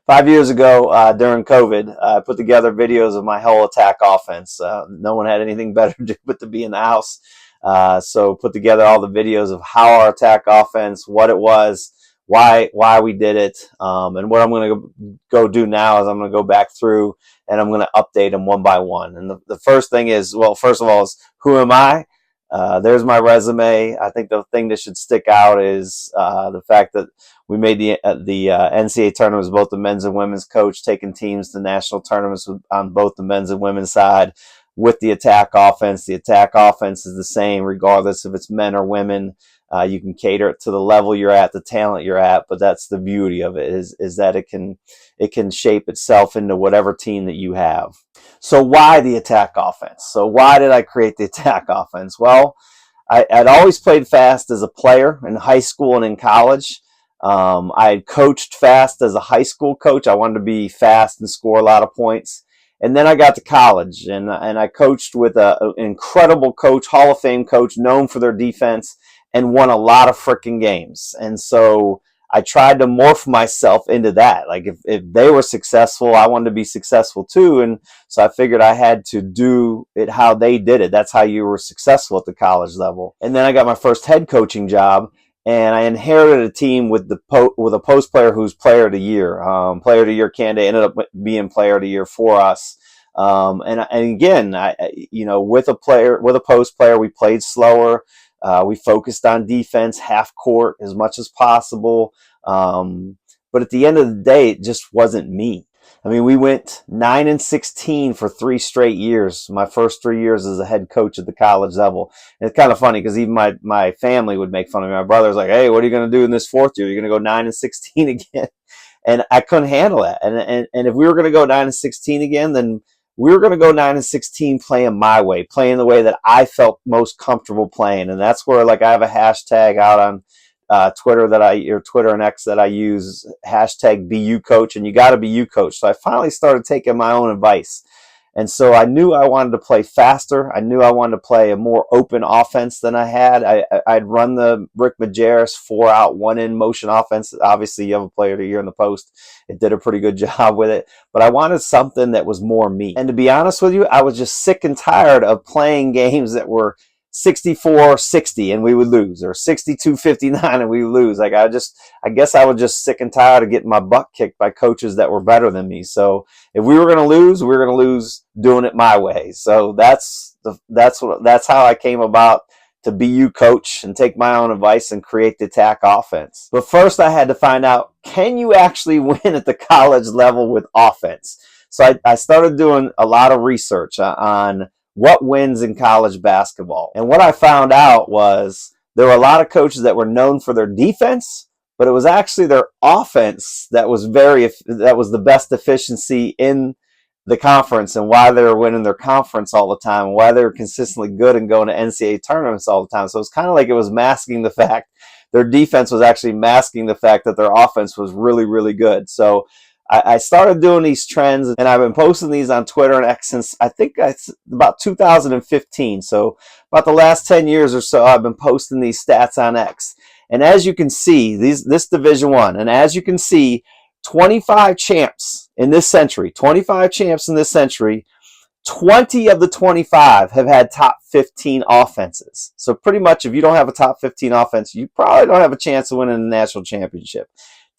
5 years ago, during COVID, I put together videos of my whole attack offense. No one had anything better to do but to be in the house. So put together all the videos of how our attack offense, what it was, why we did it. And what I'm going to go do now is I'm going to go back through and I'm going to update them one by one. And the first thing is, well, first of all, is who am I? There's my resume. I think the thing that should stick out is the fact that we made the NCAA tournaments, both the men's and women's coach, taking teams to national tournaments on both the men's and women's side with the attack offense. The attack offense is the same regardless if it's men or women. You can cater it to the level you're at, the talent you're at, but that's the beauty of it is that it can shape itself into whatever team that you have. So why the attack offense? So why did I create the attack offense? Well, I'd always played fast as a player in high school and in college. I had coached fast as a high school coach. I wanted to be fast and score a lot of points. And then I got to college and I coached with an incredible coach, Hall of Fame coach, known for their defense, and won a lot of freaking games. And so I tried to morph myself into that. Like if they were successful, I wanted to be successful too. And so I figured I had to do it how they did it. That's how you were successful at the college level. And then I got my first head coaching job. And I inherited a team with a post player who's player of the year, candidate, ended up being player of the year for us. And again, with a post player, we played slower. We focused on defense, half court as much as possible. But at the end of the day, it just wasn't me. I mean, we went 9-16 for 3 straight years. My first 3 years as a head coach at the college level. And it's kind of funny because even my family would make fun of me. My brother's like, "Hey, what are you going to do in this 4th year? You're going to go 9-16 again." And I couldn't handle that. And if we were going to go 9-16 again, then we were going to go 9-16 playing my way, playing the way that I felt most comfortable playing. And that's where, like, I have a hashtag out on Twitter Twitter and X that I use, hashtag #BUCoach, and you got to be you coach. So I finally started taking my own advice. And so I knew I wanted to play faster. I knew I wanted to play a more open offense than I had. I'd run the Rick Majerus 4-out, 1-in motion offense. Obviously, you have a player of the year in the post. It did a pretty good job with it. But I wanted something that was more me. And to be honest with you, I was just sick and tired of playing games that were 64-60 and we would lose, or 62-59 and we would lose. Like I guess I was just sick and tired of getting my butt kicked by coaches that were better than me. So if we were going to lose, we were going to lose doing it my way. So that's how I came about to be you coach and take my own advice and create the attack offense. But first I had to find out, can you actually win at the college level with offense? So I started doing a lot of research on what wins in college basketball. And what I found out was there were a lot of coaches that were known for their defense, but it was actually their offense that was the best efficiency in the conference, and why they were winning their conference all the time, and why they were consistently good and going to NCAA tournaments all the time. So it's kind of like it was masking the fact their defense was actually masking the fact that their offense was really, really good. So I started doing these trends, and I've been posting these on Twitter and X since I think it's about 2015. So about the last 10 years or so, I've been posting these stats on X. And as you can see, this Division I, and as you can see, 25 champs in this century, 20 of the 25 have had top 15 offenses. So pretty much if you don't have a top 15 offense, you probably don't have a chance of winning a national championship.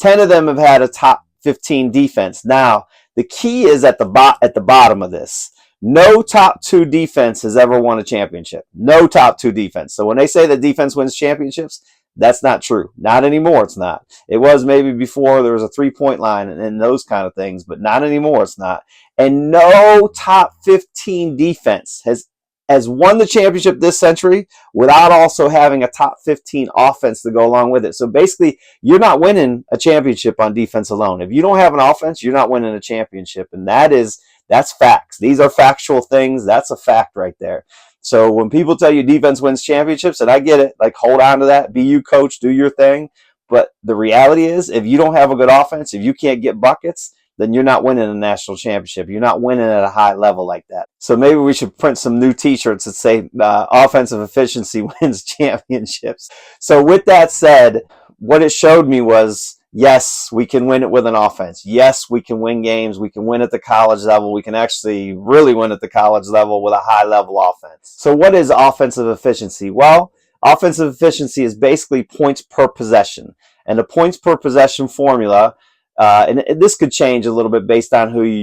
10 of them have had a top 15 defense. Now, the key is at the bottom of this. No top 2 defense has ever won a championship. No top 2 defense. So when they say that defense wins championships, that's not true. Not anymore, it's not. It was maybe before there was a 3-point line and those kind of things, but not anymore, it's not. And no top 15 defense has won the championship this century without also having a top 15 offense to go along with it. So basically, you're not winning a championship on defense alone. If you don't have an offense, you're not winning a championship. And that's facts. These are factual things. That's a fact right there. So when people tell you defense wins championships, and I get it, like hold on to that, be you coach, do your thing. But the reality is, if you don't have a good offense, if you can't get buckets, then you're not winning a national championship. You're not winning at a high level like that. So maybe we should print some new t-shirts that say offensive efficiency wins championships. So with that said, what it showed me was Yes, we can win it with an offense. Yes, we can win games. We can win at the college level. We can actually really win at the college level with a high level offense. So what is offensive efficiency? Well, offensive efficiency is basically points per possession. And the points per possession formula, and this could change a little bit based on who you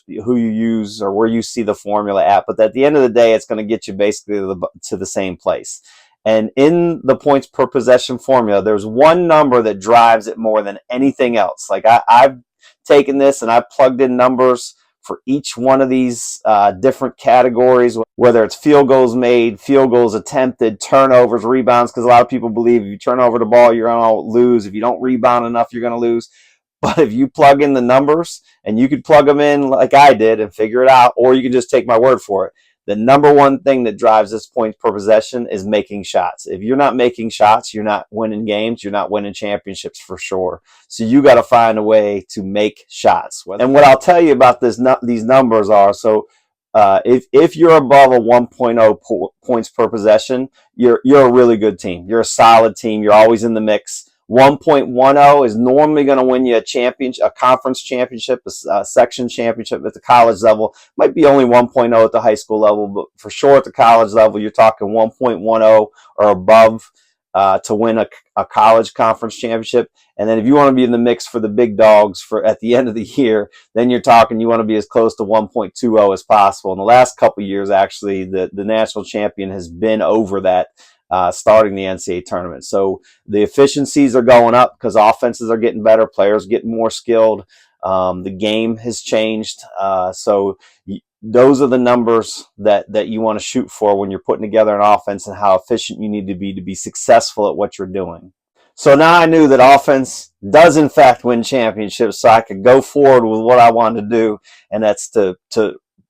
use or where you see the formula at. But at the end of the day, it's going to get you basically to the same place. And in the points per possession formula, there's one number that drives it more than anything else. Like I've taken this and I've plugged in numbers for each one of these different categories, whether it's field goals made, field goals attempted, turnovers, rebounds, because a lot of people believe if you turn over the ball, you're going to lose. If you don't rebound enough, you're going to lose. But if you plug in the numbers, and you could plug them in like I did and figure it out, or you can just take my word for it. The number one thing that drives this points per possession is making shots. If you're not making shots, you're not winning games. You're not winning championships for sure. So you got to find a way to make shots. And what I'll tell you about these numbers are, so if you're above a 1.0 points per possession, you're a really good team. You're a solid team. You're always in the mix. 1.10 is normally going to win you a conference championship, a section championship at the college level. Might be only 1.0 at the high school level, but for sure at the college level, you're talking 1.10 or above to win a college conference championship. And then if you want to be in the mix for the big dogs for at the end of the year, then you're talking you want to be as close to 1.20 as possible. In the last couple of years, actually, the national champion has been over that. Starting the NCAA tournament. So the efficiencies are going up because offenses are getting better, players getting more skilled. The game has changed. So those are the numbers that you want to shoot for when you're putting together an offense and how efficient you need to be successful at what you're doing. So now I knew that offense does in fact win championships, so I could go forward with what I wanted to do, and that's to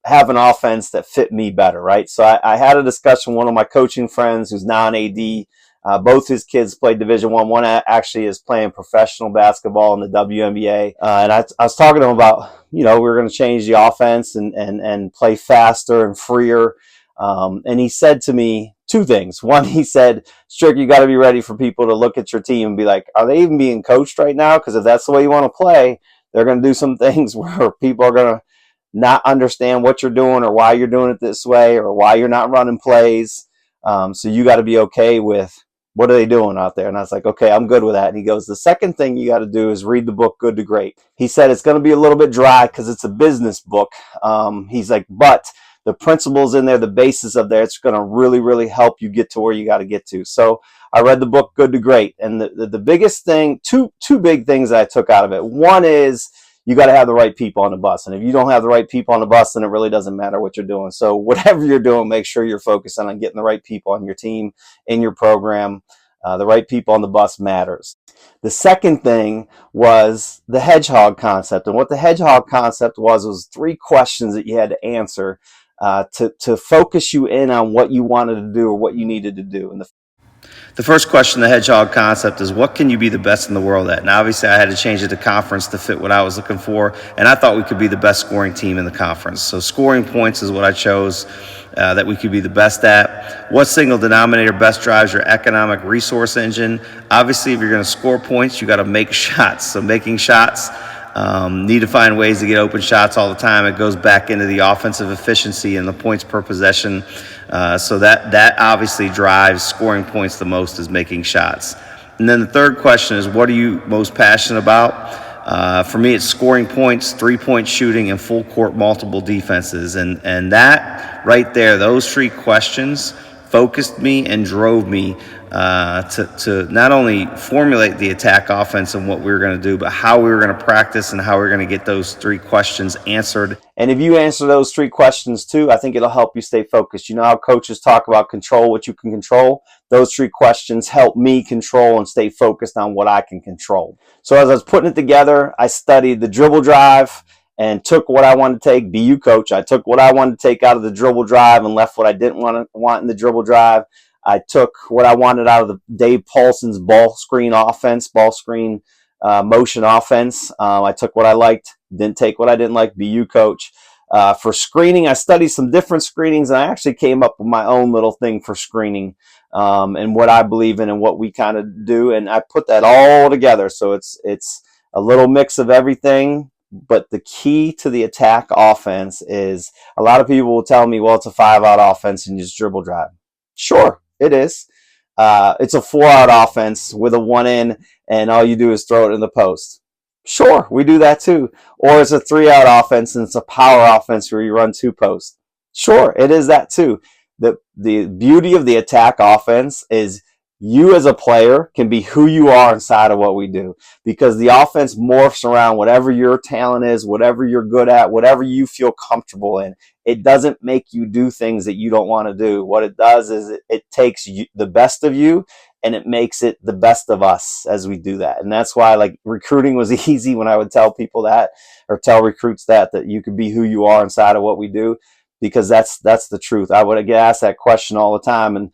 have an offense that fit me better, right? So I had a discussion with one of my coaching friends who's now an AD. Both his kids played Division I. One actually is playing professional basketball in the WNBA. And I was talking to him about, we were going to change the offense and play faster and freer. And he said to me two things. One, he said, Strick, you got to be ready for people to look at your team and be like, are they even being coached right now? Because if that's the way you want to play, they're going to do some things where people are going to not understand what you're doing or why you're doing it this way or why you're not running plays. So you got to be okay with what are they doing out there? And I was like, okay, I'm good with that. And he goes, the second thing you got to do is read the book Good to Great. He said it's going to be a little bit dry because it's a business book. He's like, but the principles in there, the basis of there, it's going to really, really help you get to where you got to get to. So I read the book Good to Great. And the biggest thing, two big things I took out of it. One is, you got to have the right people on the bus. And if you don't have the right people on the bus, then it really doesn't matter what you're doing. So whatever you're doing, make sure you're focusing on getting the right people on your team, in your program. The right people on the bus matters. The second thing was the Hedgehog concept. And what the Hedgehog concept was 3 questions that you had to answer to focus you in on what you wanted to do or what you needed to do. And the first question, the Hedgehog concept, is what can you be the best in the world at? And obviously I had to change it to conference to fit what I was looking for. And I thought we could be the best scoring team in the conference. So scoring points is what I chose that we could be the best at. What single denominator best drives your economic resource engine? Obviously, if you're going to score points, you got to make shots. So making shots, need to find ways to get open shots all the time. It goes back into the offensive efficiency and the points per possession. So that obviously drives scoring points the most, is making shots. And then the third question is, what are you most passionate about? For me, it's scoring points, 3-point shooting, and full court multiple defenses. And that right there, those 3 questions focused me and drove me to not only formulate the attack offense and what we were going to do, but how we were going to practice and how we were going to get those 3 questions answered. And if you answer those 3 questions too, I think it'll help you stay focused. You know how coaches talk about control what you can control? Those 3 questions help me control and stay focused on what I can control. So as I was putting it together, I studied the dribble drive and took what I wanted to take. BU coach, I took what I wanted to take out of the dribble drive and left what I didn't want in the dribble drive. I took what I wanted out of the Dave Paulson's ball screen offense, ball screen motion offense. I took what I liked, didn't take what I didn't like. BU coach. For screening, I studied some different screenings, and I actually came up with my own little thing for screening. and what I believe in and what we kind of do. And I put that all together. So it's a little mix of everything. But the key to the attack offense is a lot of people will tell me, well, it's a 5-out offense and you just dribble drive. Sure, it is. It's a 4-out offense with a 1-in and all you do is throw it in the post. Sure, we do that too. Or it's a 3-out offense and it's a power offense where you run 2 posts. Sure, it is that too. The beauty of the attack offense is you as a player can be who you are inside of what we do, because the offense morphs around whatever your talent is, whatever you're good at, whatever you feel comfortable in. It doesn't make you do things that you don't want to do. What it does is it takes the best of you and it makes it the best of us as we do that. And that's why, like, recruiting was easy when I would tell people that, or tell recruits that you could be who you are inside of what we do, because that's the truth. I would get asked that question all the time, and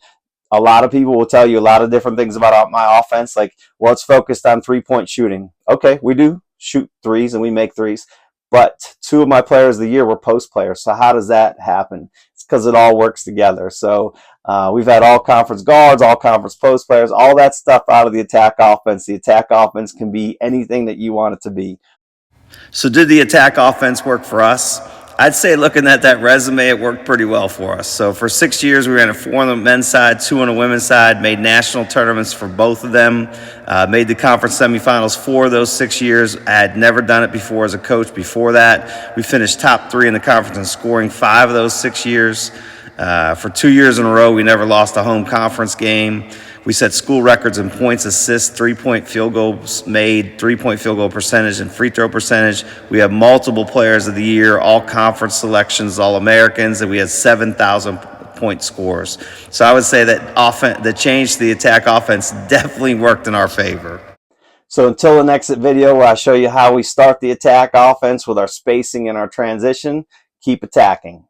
a lot of people will tell you a lot of different things about my offense. Like, well, it's focused on 3-point shooting. Okay, we do shoot threes and we make threes, but 2 of my players of the year were post players. So how does that happen? It's because it all works together. So we've had all conference guards, all conference post players, all that stuff out of the attack offense. The attack offense can be anything that you want it to be. So did the attack offense work for us? I'd say, looking at that resume, it worked pretty well for us. So for 6 years, we ran a 4 on the men's side, 2 on the women's side, made national tournaments for both of them, made the conference semifinals 4 of those 6 years. I had never done it before as a coach before that. We finished top 3 in the conference in scoring 5 of those 6 years. For 2 years in a row, we never lost a home conference game. We set school records in points, assists, 3-point field goals made, 3-point field goal percentage, and free throw percentage. We have multiple players of the year, all conference selections, all Americans, and we had 7,000 point scores. So I would say that the change to the attack offense definitely worked in our favor. So until the next video where I show you how we start the attack offense with our spacing and our transition, keep attacking.